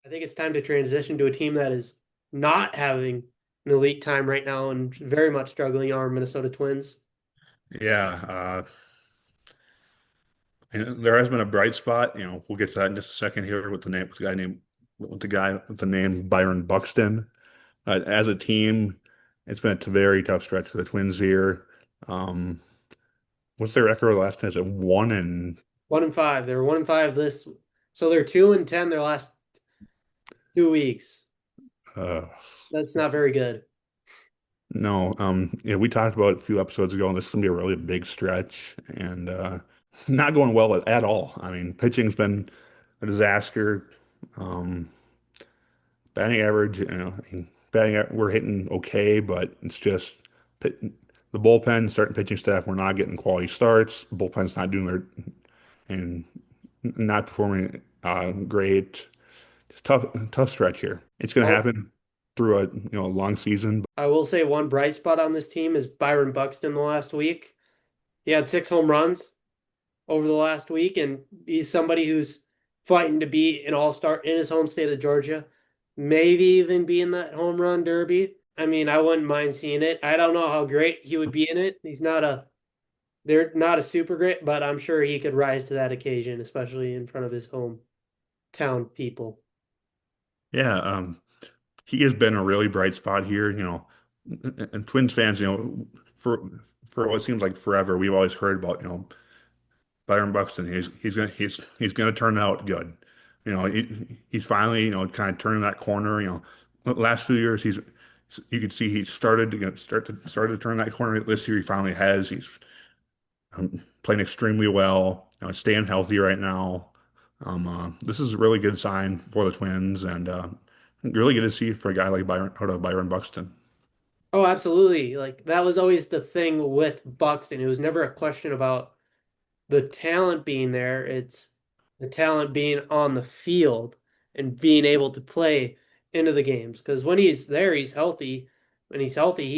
I think it's time to transition to a team that is not having an elite time right now and very much struggling, our Minnesota Twins. Yeah, and there has been a bright spot. We'll get to that in just a second here with the guy with the name Byron Buxton. As a team, it's been a very tough stretch for the Twins here. Um, what's their record last time? Is it 1 and 1-5. They were 1-5 this, so they're 2-10 their last 2 weeks. uh, That's not very good. no? Yeah, we talked about it a few episodes ago, and this is gonna be a really big stretch and not going well at all. I mean, pitching's been a disaster. Um, Batting average, I mean, we're hitting okay, but it's just pit, the bullpen, starting pitching staff, we're not getting quality starts. The bullpen's not doing their and not performing great. It's tough stretch here. It's going I to will, happen through a long season. I will say one bright spot on this team is Byron Buxton the last week. He had 6 home runs over the last week, and he's somebody who's fighting to be an all-star in his home state of Georgia, maybe even be in that home run derby. I mean, I wouldn't mind seeing it. I don't know how great he would be in it. They're not a super great, but I'm sure he could rise to that occasion, especially in front of his hometown people. Yeah, he has been a really bright spot here. And Twins fans, for what seems like forever, we've always heard about Byron Buxton. He's gonna turn out good. He's finally kind of turning that corner. Last few years you could see he started to started to turn that corner. This year he finally has. He's playing extremely well. Staying healthy right now. This is a really good sign for the Twins, and really good to see for a guy like Byron Buxton. Oh, absolutely. Like that was always the thing with Buxton. It was never a question about the talent being there. It's the talent being on the field and being able to play into the games. Because when he's there, he's healthy. When he's healthy,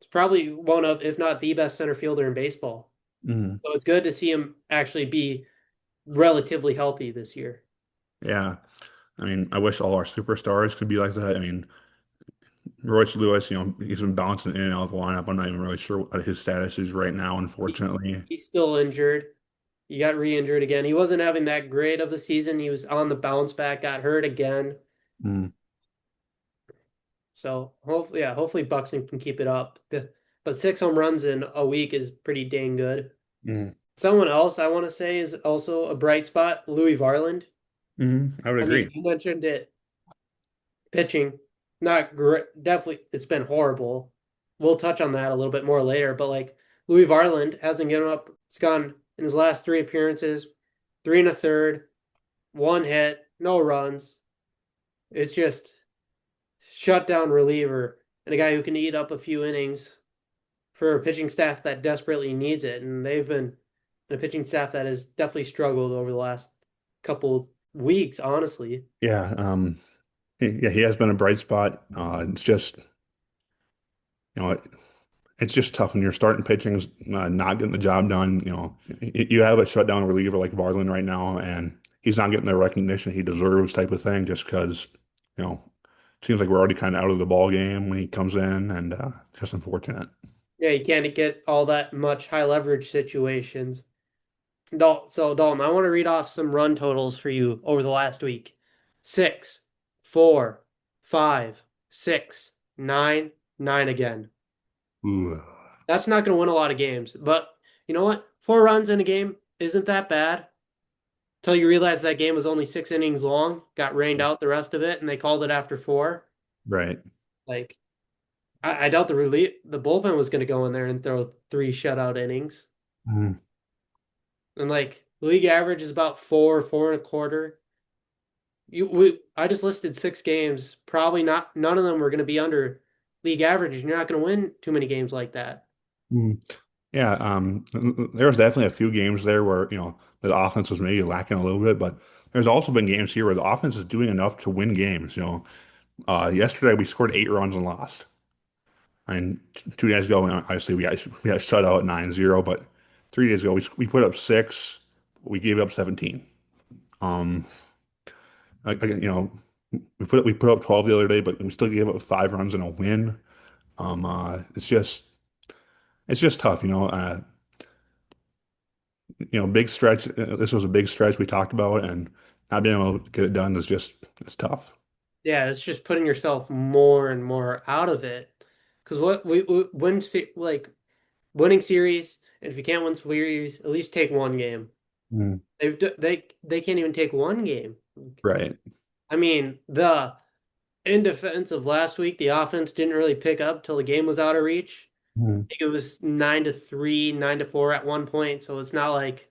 he's probably one of, if not the best center fielder in baseball. Mhm. So it's good to see him actually be relatively healthy this year. Yeah, I mean, I wish all our superstars could be like that. I mean, Royce Lewis, he's been bouncing in and out of the lineup. I'm not even really sure what his status is right now, He, unfortunately. he's still injured. He got re-injured again. He wasn't having that great of a season. He was on the bounce back, got hurt again. Mm, So hopefully, yeah, hopefully Buxton can keep it up. But 6 home runs in a week is pretty dang good. mm, Someone else I want to say is also a bright spot, Louis Varland. I would I mean, agree. you mentioned it, pitching, not great. Definitely, it's been horrible. We'll touch on that a little bit more later. But like Louis Varland hasn't given up. It's gone in his last 3 appearances, 3 1/3, 1 hit, no runs. It's just shutdown reliever and a guy who can eat up a few innings for a pitching staff that desperately needs it. And they've been a pitching staff that has definitely struggled over the last couple weeks, honestly. Yeah, yeah, he has been a bright spot. It's just, you know, it, it's just tough when you're starting pitching, not getting the job done. You have a shutdown reliever like Varland right now, and he's not getting the recognition he deserves, type of thing, just because, you know, seems like we're already kind of out of the ball game when he comes in, and just unfortunate. Yeah, you can't get all that much high leverage situations. So, Dalton, I want to read off some run totals for you over the last week: 6, 4, 5, 6, 9, 9 again. Ooh. That's not going to win a lot of games, but you know what? 4 runs in a game isn't that bad. Until you realize that game was only 6 innings long, got rained out the rest of it, and they called it after four. Right. Like I doubt the bullpen was going to go in there and throw 3 shutout innings. Mm. And like league average is about 4, 4 and a quarter. I just listed 6 games. Probably not. None of them were going to be under league average, and you're not going to win too many games like that. Mm. Yeah, there was definitely a few games there where, the offense was maybe lacking a little bit, but there's also been games here where the offense is doing enough to win games. Yesterday we scored 8 runs and lost. And 2 days ago, obviously we got shut out at 9-0, but 3 days ago we put up six, we gave up 17. Um, you know, we put up 12 the other day, but we still gave up 5 runs and a win. It's just tough, big stretch. This was a big stretch we talked about, and not being able to get it done is just it's tough. Yeah, it's just putting yourself more and more out of it. Because what we win like winning series, and if you can't win series, at least take one game. Mm. They can't even take one game. Right. I mean, the in defense of last week, the offense didn't really pick up till the game was out of reach. Mm. I think it was 9-3, 9-4 at one point, so it's not like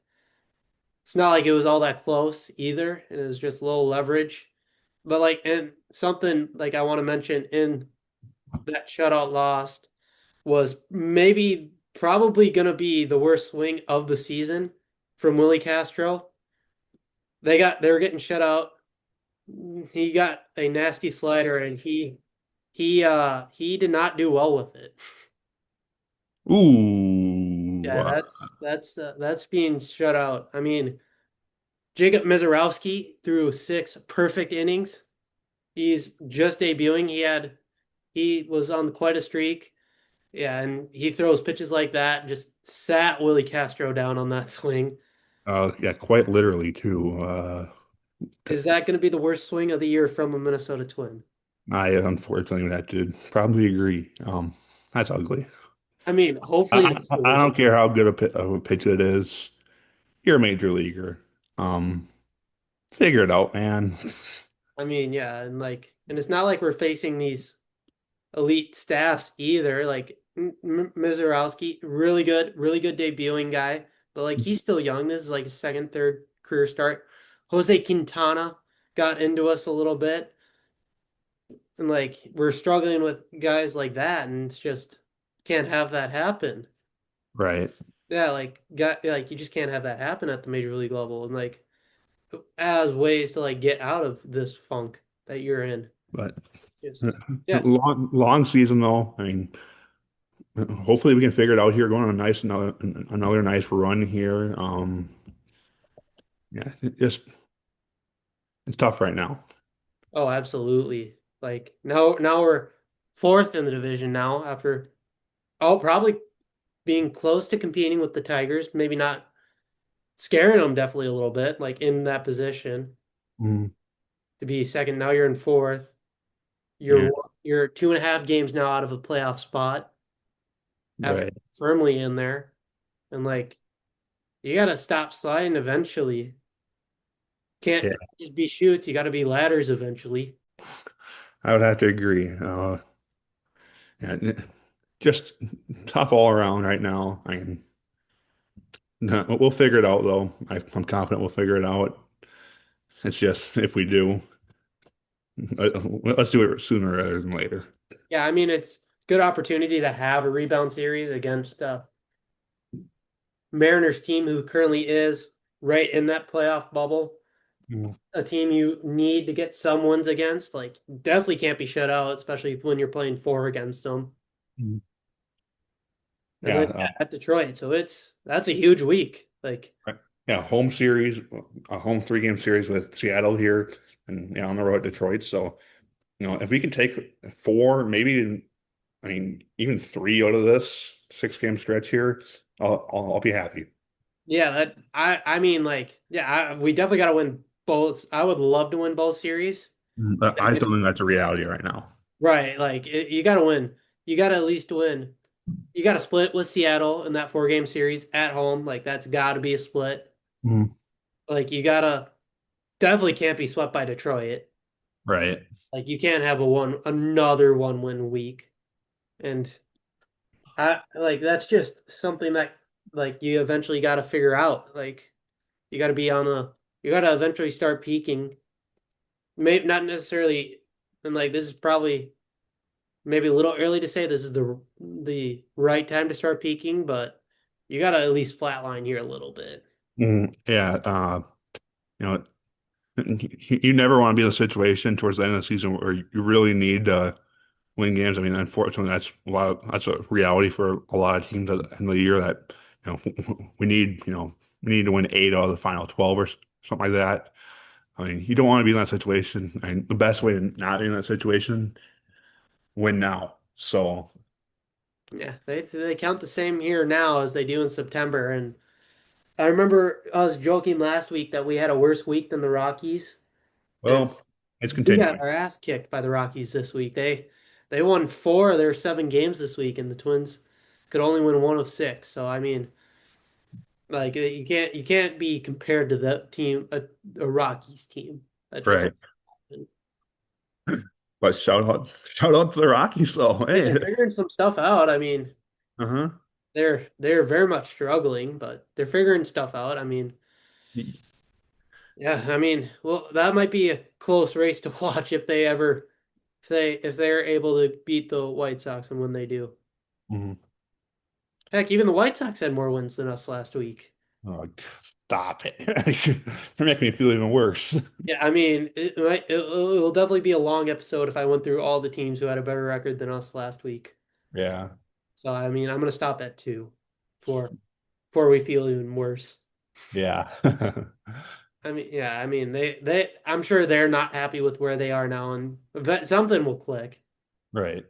it was all that close either, and it was just low leverage. But like, and something like I want to mention in that shutout lost was maybe probably going to be the worst swing of the season from Willie Castro. They were getting shut out. He got a nasty slider, and he did not do well with it. Ooh. Yeah, that's being shut out. I mean, Jacob Mizorowski threw 6 perfect innings. He's just debuting. He was on quite a streak. Yeah, and he throws pitches like that, just sat Willie Castro down on that swing. Yeah, quite literally too. Is that going to be the worst swing of the year from a Minnesota Twin? I unfortunately would have to probably agree. That's ugly. I mean, I, hopefully it's I, the I worst. don't care how good of a pitch it is. You're a major leaguer. Um, Figure it out, man. I mean, yeah, and it's not like we're facing these elite staffs either. Like Mizorowski, really good debuting guy, but like he's still young. This is like his second, third career start. Jose Quintana got into us a little bit, and like we're struggling with guys like that, and it's just can't have that happen. Right. Yeah, like you just can't have that happen at the major league level, and like as ways to like get out of this funk that you're in. But Just yeah. long season though. I mean, hopefully we can figure it out here. Going on another nice run here. Yeah, it's tough right now. Oh, absolutely. Like now we're fourth in the division now after probably being close to competing with the Tigers, maybe not scaring them definitely a little bit, like in that position Mm, to be second. Now you're in fourth. yeah, You're 2.5 games now out of a playoff spot after right. firmly in there. And like you gotta stop sliding eventually. Can't Yeah, just be shoots, you gotta be ladders eventually. I would have to agree. Yeah, just tough all around right now. I mean, no, we'll figure it out though. I'm confident we'll figure it out. It's just if we do, let's do it sooner rather than later. Yeah, I mean it's good opportunity to have a rebound series against Mariners team who currently is right in that playoff bubble. Mm, A team you need to get some wins against. Like definitely can't be shut out, especially when you're playing four against them. mm. And Yeah, then at Detroit, so that's a huge week. Like right. Yeah, home series, a home 3-game series with Seattle here, and on the road at Detroit. So, if we can take 4, maybe, I mean, even 3 out of this 6-game stretch here, I'll be happy. yeah, that I mean like yeah, we definitely got to win both. I would love to win both series. But I just don't think that's a reality right now. Right, like you got to win. You got to at least win. You got to split with Seattle in that 4 game series at home. Like that's got to be a split. Mm, Like you got to definitely can't be swept by Detroit. right. Like you can't have another 1 win week. And I like that's just something that like you eventually got to figure out. Like you got to be on the you got to eventually start peaking. Maybe not necessarily, and like this is probably maybe a little early to say this is the right time to start peaking, but you got to at least flatline here a little bit. Yeah. You know, you never want to be in a situation towards the end of the season where you really need to win games. I mean, unfortunately, that's a reality for a lot of teams at the end of the year that, we need to win 8 out of the final 12 or something like that. I mean, you don't want to be in that situation. And the best way to not be in that situation, win now. So, Yeah, they count the same here now as they do in September. And I remember I was joking last week that we had a worse week than the Rockies, and well, it's we got continuing. our ass kicked by the Rockies this week. They won four of their 7 games this week, and the Twins could only win one of six. So I mean, like you can't be compared to the team a Rockies team. That just Right. But shout out to the Rockies, though. they're Hey. figuring some stuff out. I mean, Uh-huh. they're very much struggling, but they're figuring stuff out. I mean, yeah, I mean, well, that might be a close race to watch if they ever if they're able to beat the White Sox and when they do. Mhm. Heck, even the White Sox had more wins than us last week. Oh, stop it. You're making me feel even worse. Yeah, I mean, it'll definitely be a long episode if I went through all the teams who had a better record than us last week. Yeah. So I mean, I'm gonna stop at two for before we feel even worse. Yeah. I mean, yeah, I mean I'm sure they're not happy with where they are now, and something will click. Right.